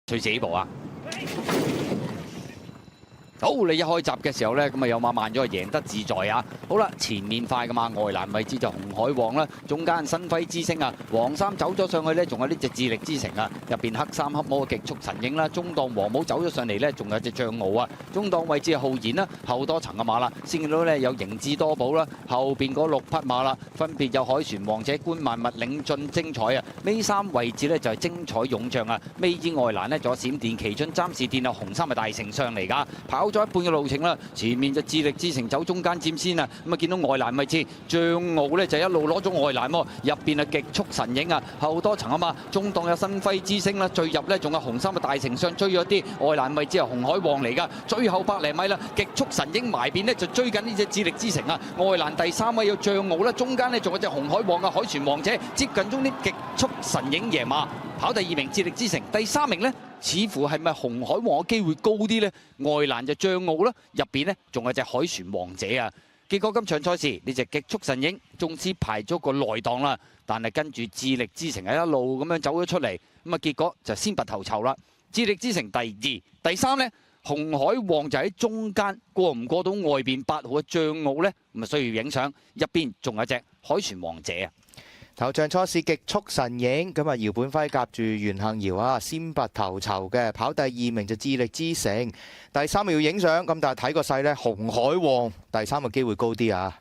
隨時起步啊！好，你一開閘嘅時候咧，咁啊有馬慢咗，贏得自在啊！好啦，前面快嘅馬外欄位置就紅海王啦，中間新輝之星啊，黃衫走咗上去咧，仲有呢隻智力之城啊，入邊黑衫黑帽嘅極速神鷹啦，中檔黃帽走咗上嚟咧，仲有隻象獒啊，中檔位置係浩然啦，後多層嘅馬啦，先見到咧有盈智多寶啦，後邊嗰6匹馬啦，分別有凱旋王者、官萬物、領進精彩啊，尾3位置咧就係精彩勇將啊，尾二外欄咧仲有閃電奇駿、暫時電啊，紅衫係大丞相嚟㗎，跑咗一半嘅路程啦，前面就智力之城走中間佔先啊，咁啊見到外欄位置象獒咧就一路攞咗外欄喎，入邊啊極速神鷹啊，後多層啊嘛，中檔有新輝之星啦，最入咧仲有紅衫嘅大丞相追咗啲，外欄位置係紅海王嚟㗎，最後100零米啦，極速神鷹埋邊咧就追緊呢隻智力之城啊，外欄第3位有象獒啦，中間咧仲有隻紅海王嘅凱旋王者，接近中啲極速神鷹贏馬，跑第2名智力之城，第3名咧。似乎係咪紅海王嘅機會高啲呢？外欄就象獒啦，入邊呢仲有隻凱旋王者啊！結果今場賽事呢隻極速神鷹縱使排咗個內檔啦，但係跟住智力之城係一路咁樣走咗出嚟，咁啊結果就先拔頭籌啦。智力之城第2、第3呢，紅海王就喺中間，過唔過到外邊8號嘅象獒呢？咁啊需要影相，入邊仲有隻凱旋王者啊！頭場初試極速神鷹，咁啊姚本輝夾住袁幸堯啊，先拔頭籌嘅，跑第2名就智力之城，第3名要影相，咁但係睇個勢呢，紅海王第3個機會高啲啊！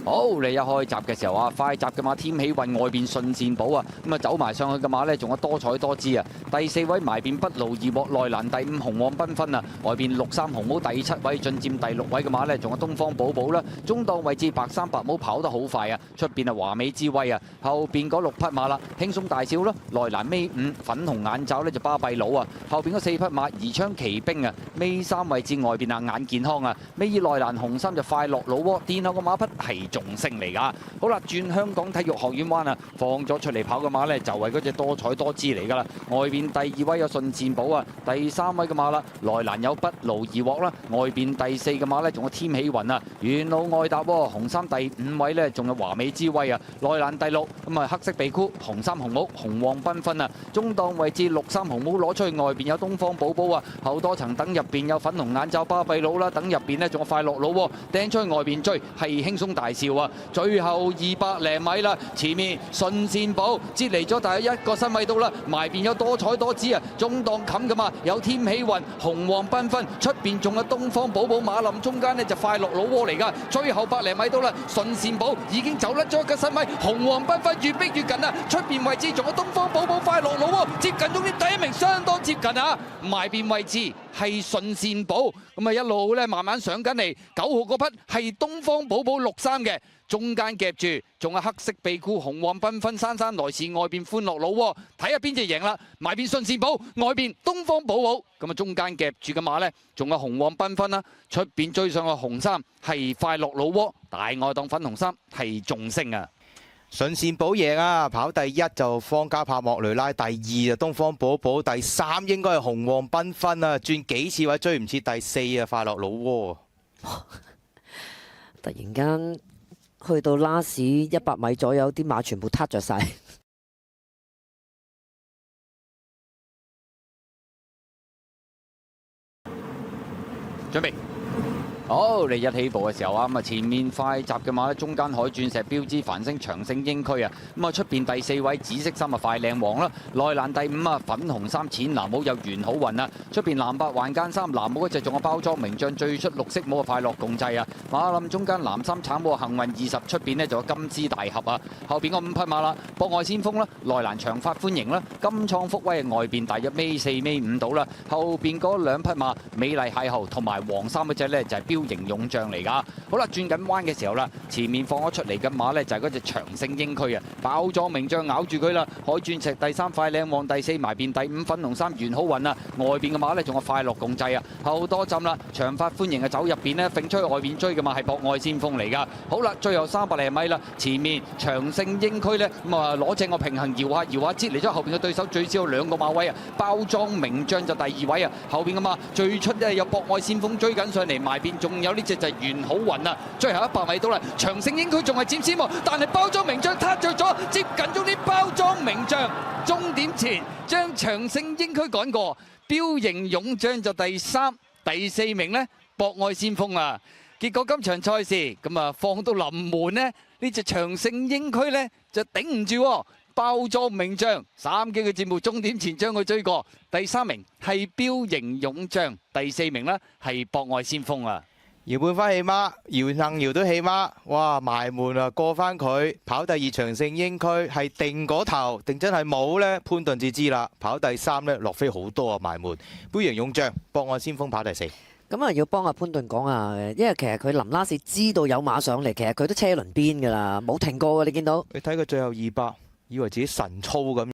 好，你一開閘嘅時候啊，快閘嘅馬添喜運外邊順善寶啊，咁啊走埋上去嘅馬呢，仲有多彩多姿啊！第4位埋邊不勞而獲，內欄第5紅黃繽紛啊，外邊63紅帽第7位進佔第6位嘅馬呢，仲有東方寶寶啦，中檔位置白衫白帽跑得好快啊，出邊啊華美之威啊，後邊嗰6匹馬啦，輕鬆大小啦，內欄尾5粉紅眼罩呢就巴閉佬啊，後邊嗰4匹馬宜昌奇兵啊，尾3位置外邊啊眼健康啊，尾二內欄紅衫就快樂佬喎，殿後個馬匹係重勝嚟㗎，好啦，轉香港體育學院灣啊，放咗出嚟跑嘅馬呢，就係嗰隻多彩多姿嚟㗎啦。外邊第2位有順善寶啊，第3位嘅馬啦，內欄有不勞而獲啦，外邊第4嘅馬呢，仲有添喜雲啊，沿路外搭喎，紅衫第5位呢，仲有華美之威啊，內欄第6咁啊黑色鼻箍，紅衫紅帽，紅黃繽紛啊，中檔位置63紅帽攞出去，外邊有東方寶寶啊，後多層等入邊有粉紅眼罩巴閉佬啦，等入邊呢，仲有快樂佬喎，掟出去外邊追係輕鬆大笑啊！最後200零米啦，前面順善寶接離咗大約1個身位到啦，埋邊有多彩多姿啊，中檔冚㗎嘛，有添喜運、紅黃繽紛，出邊仲有東方寶寶馬林，中間呢就快樂佬窩嚟㗎，最後100零米到啦，順善寶已經走甩咗1個身位，紅黃繽紛越逼越近啊，出邊位置仲有東方寶寶快樂佬窩，接近終點第1名，相當接近啊，埋邊位置係順善寶，咁啊一路咧慢慢上緊嚟，9號嗰匹係東方寶寶63嘅。中間夾住，仲有黑色鼻箍、紅黃繽紛、姍姍來遲，外邊歡樂佬喎，睇下邊隻贏啦！埋邊順善寶，外邊東方寶寶，咁啊中間夾住嘅馬呢，仲有紅黃繽紛啦，出邊追上個紅衫係快樂佬喎，大外檔粉紅衫係眾星啊！順善寶贏啊，跑第1就方家柏莫雷拉，第2就東方寶寶，第3應該係紅黃繽紛啊，轉幾次位追唔切第4啊，快樂佬喎！突然間〜去到拉士100米左右，啲馬全部撻着晒。準備。好，你一起步嘅時候啊，咁啊前面快閘嘅馬咧，中間海鑽石標誌繁星長勝英區啊，咁啊出邊第4位紫色衫啊快靚王啦，內欄第5啊粉紅衫淺藍帽有袁好運啊，出邊藍白環間衫藍帽嗰隻仲有包裝名將最出綠色帽啊快樂共濟啊，馬林中間藍衫橙帽幸運20，出邊呢就有金枝大俠啊，後邊嗰5匹馬啦，博愛先鋒啦，內欄長發歡迎啦，金創福威外邊大約尾4尾5到啦，後邊嗰2匹馬美麗邂逅同埋黃衫嗰隻呢就係標型勇將嚟㗎，好啦，轉緊彎嘅時候啦，前面放咗出嚟嘅馬呢，就係嗰隻長勝英區啊，包裝名將咬住佢啦，海鑽石第3快靚王第4埋邊第5粉紅衫袁好運啊，外邊嘅馬呢，仲有快樂共濟啊，後多浸啦，長發歡迎啊走入邊呢，揈出去外邊追嘅馬係博愛先鋒嚟㗎，好啦，最後300零米啦，前面長勝英區呢，咁啊攞正個平衡搖下搖下，擠離咗後邊嘅對手最少有2個馬位啊，包裝名將就第2位啊，後邊嘅馬最出呢有博愛先鋒追緊上嚟，埋邊仲仲有呢隻就係袁好運啊！最後100米到啦，長勝英區仲係佔先喎，但係包裝名將撻着咗，接近咗啲包裝名將，終點前將長勝英區趕過，標形勇將就第3、第4名呢，博愛先鋒啊！結果今場賽事咁啊，放到臨門呢隻長勝英區呢就頂唔住喎。包裝名將3機嘅節目終點前將佢追過，第3名係標形勇將，第4名呢係博愛先鋒啊！姚半輝起孖，姚幸姚都起孖，哇埋門啊過翻佢，跑第2長勝英區係定嗰頭定真係冇呢？潘頓至知啦，跑第3呢，落飛好多啊埋門，標形勇將，博愛先鋒跑第4。咁啊，要幫阿潘頓講下嘅，因為其實佢臨拉士知道有馬上嚟，其實佢都車輪邊噶啦，冇停過嘅，你見到？你睇佢最後200，以為自己神操咁。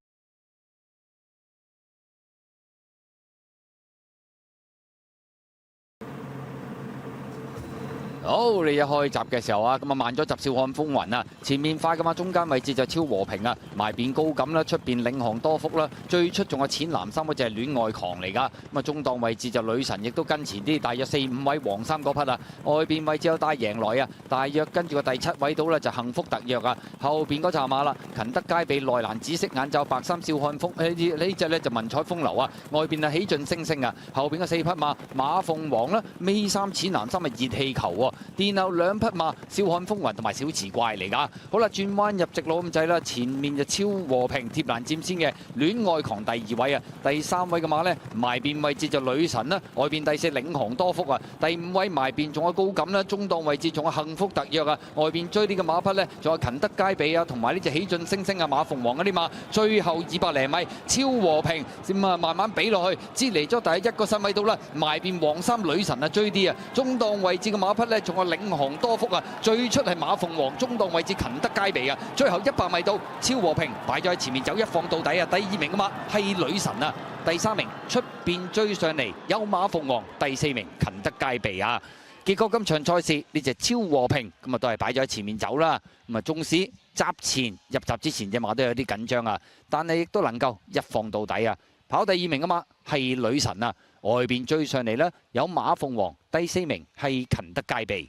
好，你一開閘嘅時候啊，咁啊慢咗集少漢風雲啊，前面快噶嘛，中間位置就超和平啊，埋邊高錦啦，出邊領航多福啦，最出仲有淺藍衫嗰隻係戀愛狂嚟噶，咁啊中檔位置就女神亦都跟前啲，大約4、5位黃衫嗰匹啊，外邊位置有帶贏來啊，大約跟住個第7位到啦就幸福特約啊，後邊嗰扎馬啦，勤德佳比內蘭紫色眼罩白衫少漢風，呢隻呢就文采風流啊，外邊啊喜盡星星啊，後邊嘅4匹馬馬鳳凰啦，尾3淺藍衫係熱氣球喎。殿後2匹馬，笑看風雲同埋小池怪嚟㗎。好啦，轉彎入直路咁滯啦，前面就超和平貼欄佔先嘅戀愛狂第2位啊，第3位嘅馬呢，埋邊位置就女神啦，外邊第4領航多福啊，第5位埋邊仲有高錦啦，中檔位置仲有幸福特約啊，外邊追呢個馬匹呢，仲有勤德佳比啊，同埋呢隻喜盡星星啊馬鳳凰嗰啲馬，最後200零米超和平咁啊，慢慢比落去，支離咗第1個身位到啦，埋邊黃衫女神啊追啲啊，中檔位置嘅馬匹呢。仲有領航多福啊，最出係馬鳳凰，中檔位置勤德佳比啊，最後100米到超和平擺咗喺前面走一放到底啊，第2名嘅馬係女神啊，第3名出邊追上嚟有馬鳳凰，第4名勤德佳比啊。結果今場賽事呢隻超和平咁啊都係擺咗喺前面走啦，咁啊縱使閘前入閘之前隻馬都有啲緊張啊，但係亦都能夠一放到底啊。跑第2名嘅馬係女神啊，外邊追上嚟呢，有馬鳳凰，第4名係勤德佳比。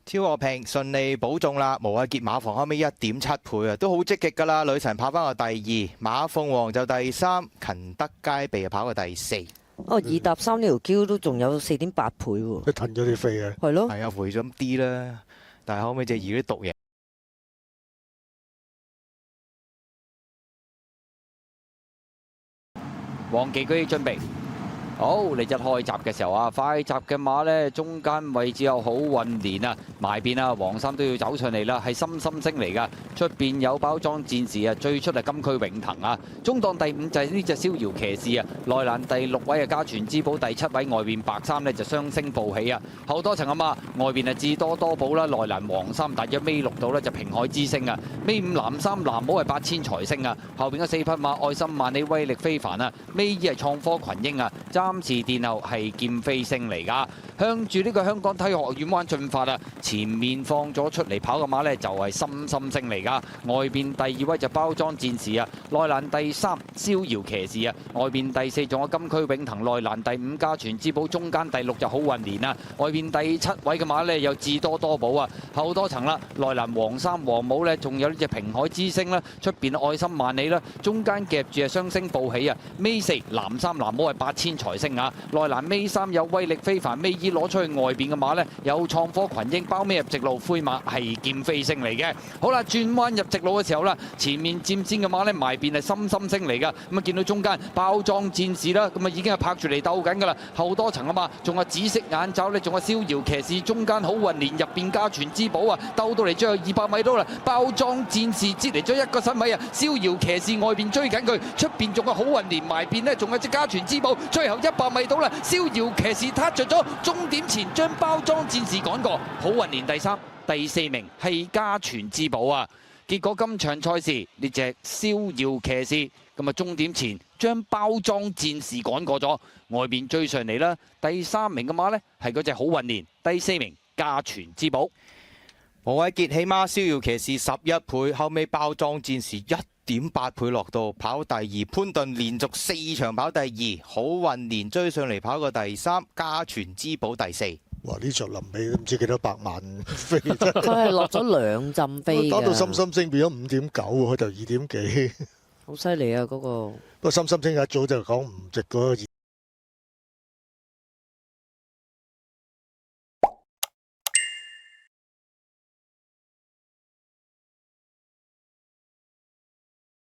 超和平順利保中啦，無畏傑馬房後尾1.7倍啊，都好積極噶啦。女神跑翻個第2，馬鳳凰就第3，勤德佳比啊跑個第4。哦，2搭3呢條 Q 都仲有4.8倍喎。佢騰咗啲飛啊！係咯，係啊，回咗啲啦，但係後尾隻2啲獨贏。黃記居準備。好，你一開閘嘅時候啊，快閘嘅馬呢，中間位置有好運連啊，埋邊啊，黃衫都要走上嚟啦，係深深星嚟噶。出邊有包裝戰士啊，最出係金區永騰啊。中檔第5就係呢隻逍遙騎士啊，內欄第6位啊，家傳之寶，第7位外邊白衫呢就雙星報喜啊。後多層啊嘛，外邊啊智多多寶啦，內欄黃衫大約尾6度呢就平海之星啊，尾5藍衫藍帽係8000財星啊。後邊嘅4匹馬愛心萬里威力非凡啊，尾2係創科群英啊。暫時殿後係劍飛星嚟㗎，向住呢個香港體育學院灣進發啊！前面放咗出嚟跑嘅馬呢，就係深深星嚟㗎，外邊第2位就包裝戰士啊，內欄第3逍遙騎士啊，外邊第4仲有金區永騰，內欄第5家傳之寶，中間第6就好運連啊，外邊第7位嘅馬呢，有智多多寶啊，後多層啦，內欄黃衫黃帽呢，仲有呢隻平海之星啦，出邊愛心萬里啦，中間夾住係雙星報喜啊，尾4藍衫藍帽係8000財星啊，內欄尾3有威力非凡，尾2攞出去外邊嘅馬呢，有創科群英，包尾入直路灰馬係劍飛星嚟嘅。好啦，轉彎入直路嘅時候啦，前面佔先嘅馬呢，埋邊係深深星嚟噶，咁啊見到中間包裝戰士啦，咁啊已經係拍住嚟鬥緊噶啦，後多層啊嘛，仲有紫色眼罩呢，仲有逍遙騎士，中間好運連入邊家傳之寶啊，鬥到嚟最後200米到啦，包裝戰士擠嚟咗1個身位啊，逍遙騎士外邊追緊佢，出邊仲有好運連埋邊呢，仲有隻家傳之寶，最後100米到啦，逍遙騎士撻着咗，終點前將包裝戰士趕過，好運連第3，第4名係家傳之寶啊！結果今場賽事呢隻逍遙騎士咁啊，終點前將包裝戰士趕過咗，外邊追上嚟啦，第3名嘅馬呢係嗰隻好運連，第4名家傳之寶。無畏傑起碼逍遙騎士11倍，後尾包裝戰士1.8倍落到跑第2，潘頓連續4場跑第2，好運連追上嚟跑個第3，家傳之寶第4。哇！呢場臨尾都唔知幾多百萬飛，真佢係落咗2浸飛打到㗎，深深升變咗5.9喎，佢就2點幾。好犀利啊！嗰個不過深深升一早就講唔值嗰個